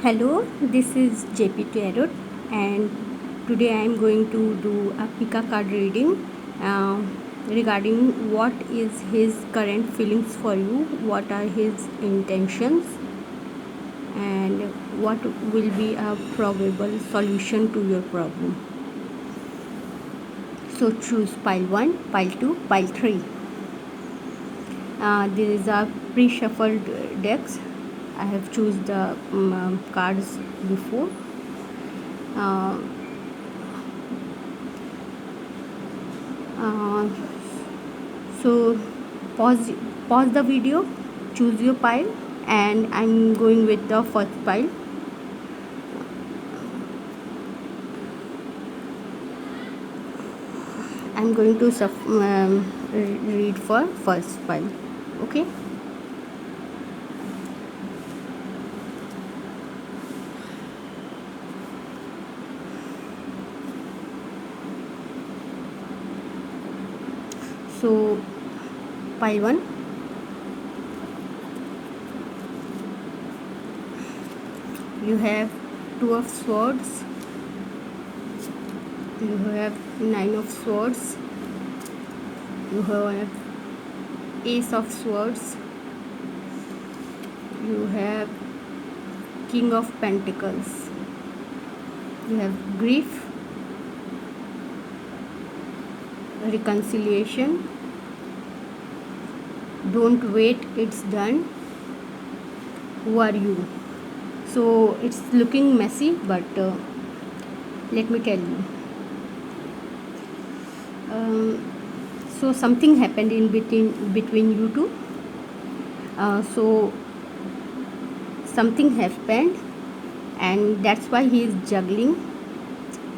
Hello, this is JP Tarot, and today I am going to do a Pika card reading uh, regarding what is his current feelings for you, what are his intentions, and what will be a probable solution to your problem. So choose pile 1, pile 2, pile 3. There is a pre-shuffled decks. I have choose the cards before. Uh, uh, so pause the video, choose your pile, and I'm going with the first pile. I'm going to read for first pile. Okay. So pile 1, you have two of swords, you have nine of swords, you have ace of swords, you have king of pentacles, you have grief, reconciliation, don't wait, it's done, who are you. So it's looking messy, but let me tell you. So something happened in between you two. So something happened, and that's why he is juggling.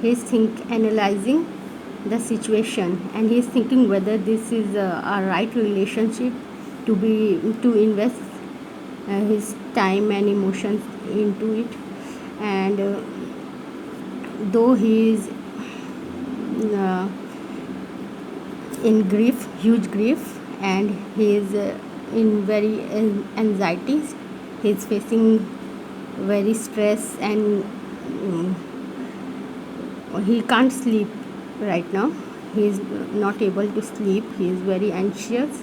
He's analyzing the situation, and he's thinking whether this is a right relationship to invest his time and emotions into it. And though he is uh, in grief, huge grief, and he is in very anxieties, he is facing very stress, and he can't sleep right now. He is not able to sleep. He is very anxious,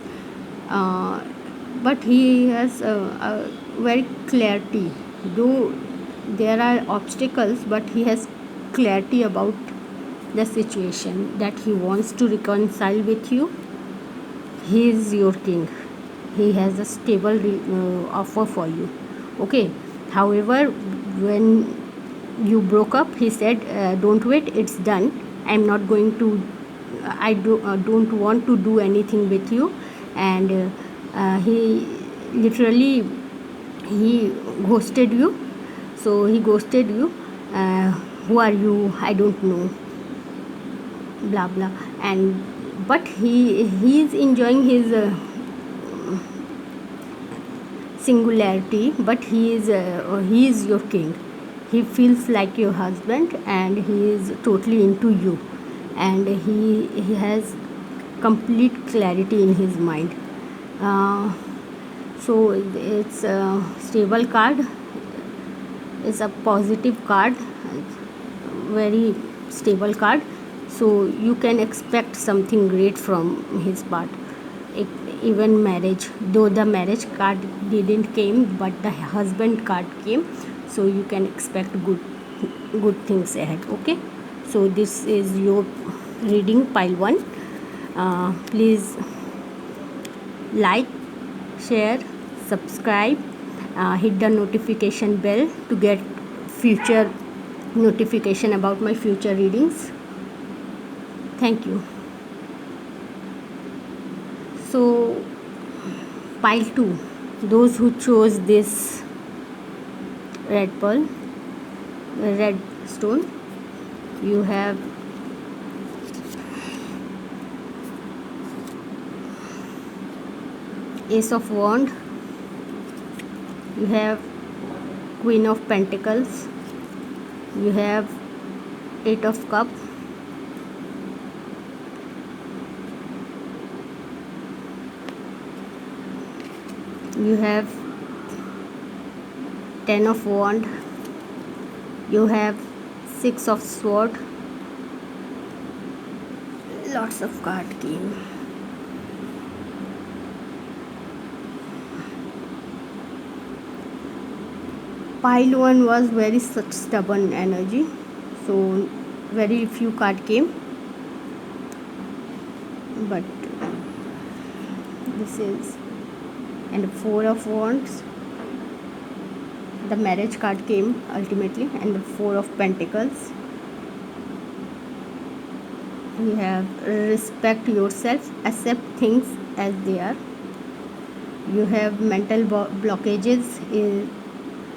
but he has a very clarity. Though there are obstacles, but he has clarity about the situation that he wants to reconcile with you. He is your king. He has a stable offer for you. Okay. However, when you broke up, he said, don't wait, it's done. I'm not going to, don't want to do anything with you. And he literally, he ghosted you. So he ghosted you. Who are you? I don't know, blah blah. And but he is enjoying his singularity, but he is your king. He feels like your husband, and he is totally into you, and he has complete clarity in his mind. So it's a stable card. It's a positive card, very stable card. So you can expect something great from his part. Even marriage, though the marriage card didn't came, but the husband card came, so you can expect good things ahead. Okay, so this is your reading pile 1. Please like, share, subscribe, hit the notification bell to get future notification about my future readings. Thank you. So pile 2, those who chose this red pearl, red stone, you have ace of wand, you have queen of pentacles, you have eight of cup, you have ten of wand, You have Six of Sword. Lots of card game. Pile 1 was very such stubborn energy, so very few card came, but this is, and Four of Wands, the marriage card came ultimately, and the Four of Pentacles. You have respect yourself, accept things as they are. You have mental blockages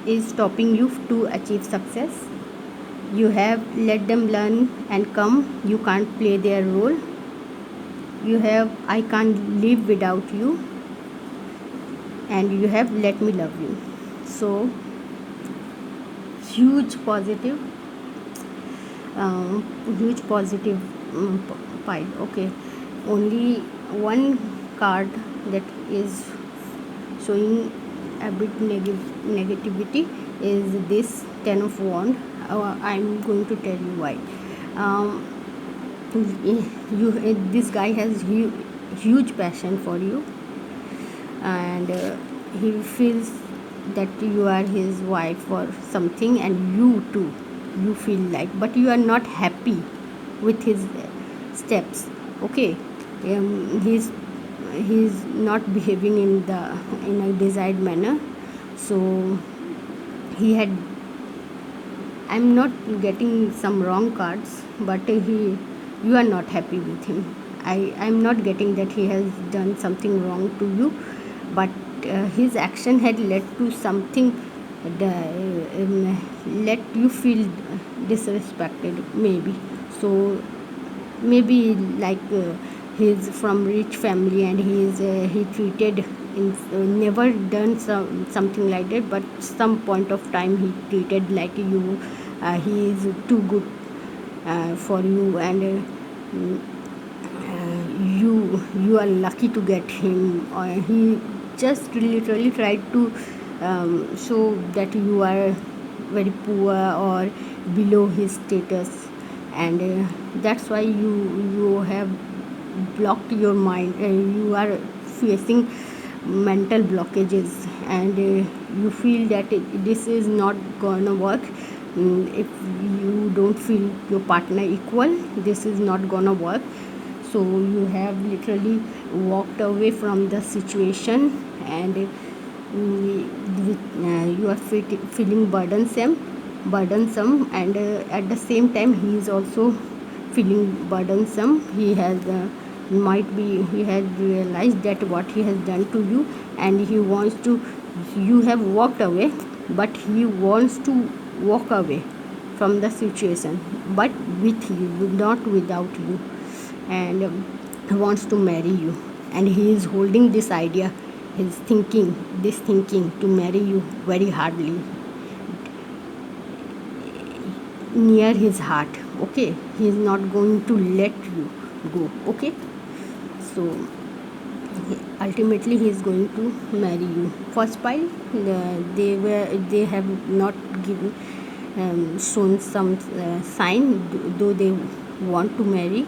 is stopping you to achieve success. You have let them learn and come, you can't play their role. You have I can't live without you, and you have let me love you. So huge positive, huge positive pile. Okay, only one card that is showing a bit negativity is this Ten of Wands. I'm going to tell you why. This guy has huge passion for you, and he feels that you are his wife or something, and you too, you feel like, but you are not happy with his steps. Okay, he's not behaving in a desired manner. So he had, I'm not getting some wrong cards, but you are not happy with him. I'm not getting that he has done something wrong to you, but his action had led to something, let you feel disrespected maybe. So maybe like he's from rich family, and he treated never done something like that, but some point of time he treated like you, he is too good for you, and you are lucky to get him, or he just literally tried to show that you are very poor or below his status, and that's why you have blocked your mind, you are facing mental blockages, and you feel that this is not gonna work. If you don't feel your partner equal, this is not gonna work. So you have literally walked away from the situation, and you are feeling burdensome, and at the same time he is also feeling burdensome. He has he has realized that what he has done to you, and he wants to, you have walked away, but he wants to walk away from the situation, but with you, not without you, and wants to marry you, and he is holding this idea, his thinking, this thinking to marry you very hardly near his heart. Okay, he is not going to let you go. Okay, so ultimately he is going to marry you. First pile, they have not given shown some sign, though they want to marry,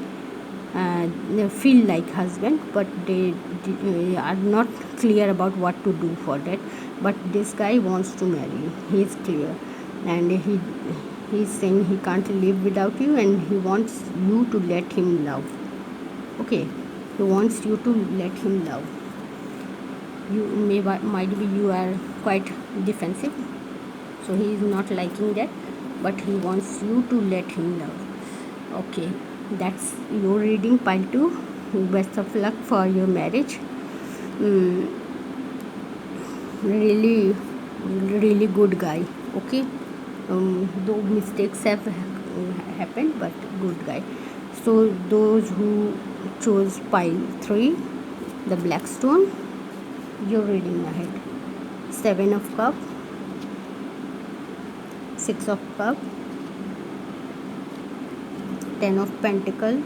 they feel like husband, but they are not clear about what to do for that. But this guy wants to marry you, he is clear, and he's saying he can't live without you, and he wants you to let him love. Okay, he wants you to let him love you. Might be you are quite defensive, so he is not liking that, but he wants you to let him love. Okay, that's your reading, pile 2. Best of luck for your marriage. Really, really good guy. Okay, though mistakes have happened, but good guy. So those who chose pile 3, the black stone, you're reading ahead. 7 of cups, 6 of cups, 10 of pentacle,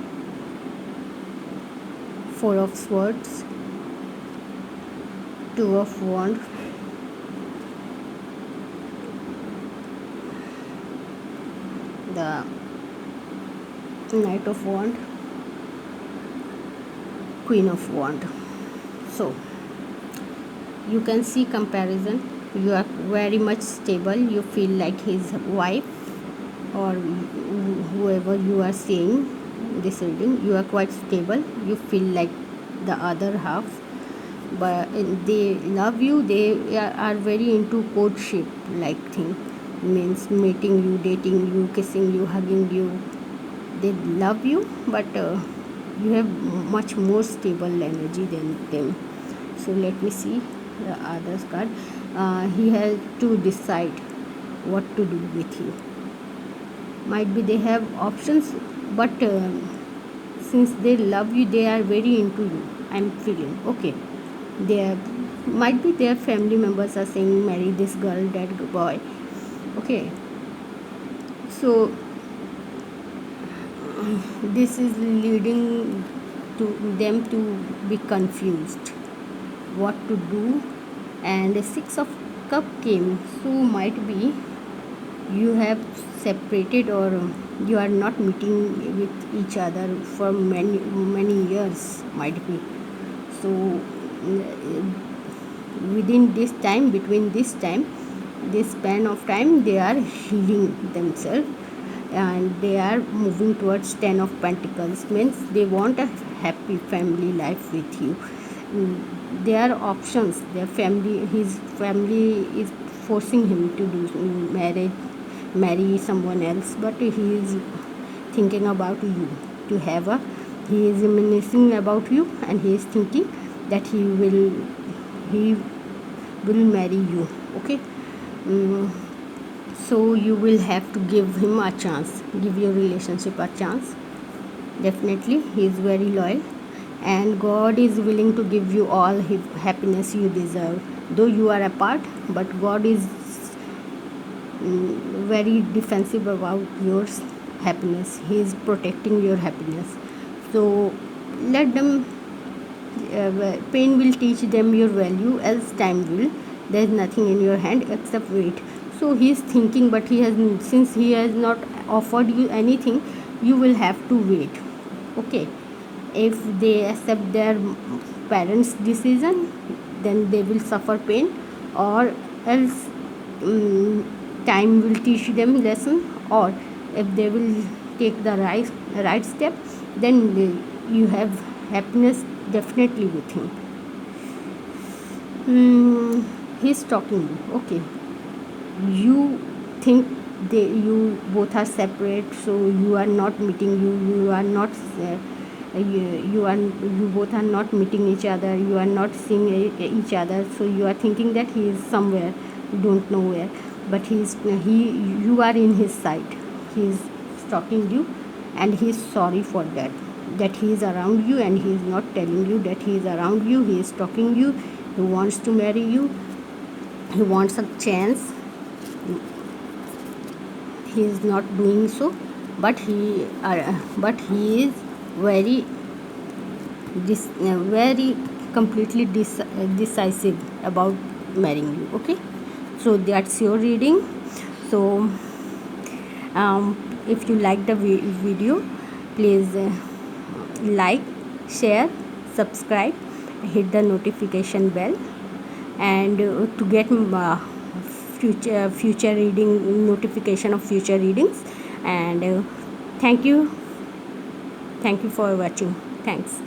4 of swords, 2 of wands, the Knight of Wand, Queen of Wand. So you can see comparison. You are very much stable. You feel like his wife, or whoever you are seeing this reading. You are quite stable. You feel like the other half, but they love you. They are very into courtship like thing, means meeting you, dating you, kissing you, hugging you. They love you, but you have much more stable energy than them. So let me see the other card. He has to decide what to do with you. Might be they have options, but since they love you, they are very into you. I'm feeling okay. They might be their family members are saying marry this girl, that boy. Okay, so this is leading to them to be confused what to do. And the Six of Cup came, so might be you have separated, or you are not meeting with each other for many years, might be. So within this time, between this time, this span of time, they are healing themselves, and they are moving towards 10 of Pentacles, means they want a happy family life with you. There are options. His family is forcing him to do marry someone else, but he is thinking about you, to have a, he is reminiscing about you, and he is thinking that he will marry you. Okay. So you will have to give him a chance, give your relationship a chance. Definitely he is very loyal, and God is willing to give you all his happiness you deserve, though you are apart. But God is very defensive about your happiness. He is protecting your happiness. So let them, pain will teach them your value, else time will. There is nothing in your hand except wait. So he is thinking, but since he has not offered you anything, you will have to wait. Okay. If they accept their parents' decision, then they will suffer pain, or else time will teach them lesson. Or if they will take the right step, then you have happiness definitely with him. He's talking. Okay, you think you both are separate, so you are not meeting. You are not. You both are not meeting each other. You are not seeing each other. So you are thinking that he is somewhere, you don't know where, but you are in his sight. He is stalking you, and he is sorry for that. That he is around you, and he is not telling you that he is around you. He is stalking you. He wants to marry you. He wants a chance. He is not doing so, but he is very very completely decisive about marrying you. Okay, so that's your reading. So if you like the video, please like, share, subscribe, hit the notification bell, and to get future reading notification of future readings. And thank you for watching. Thanks.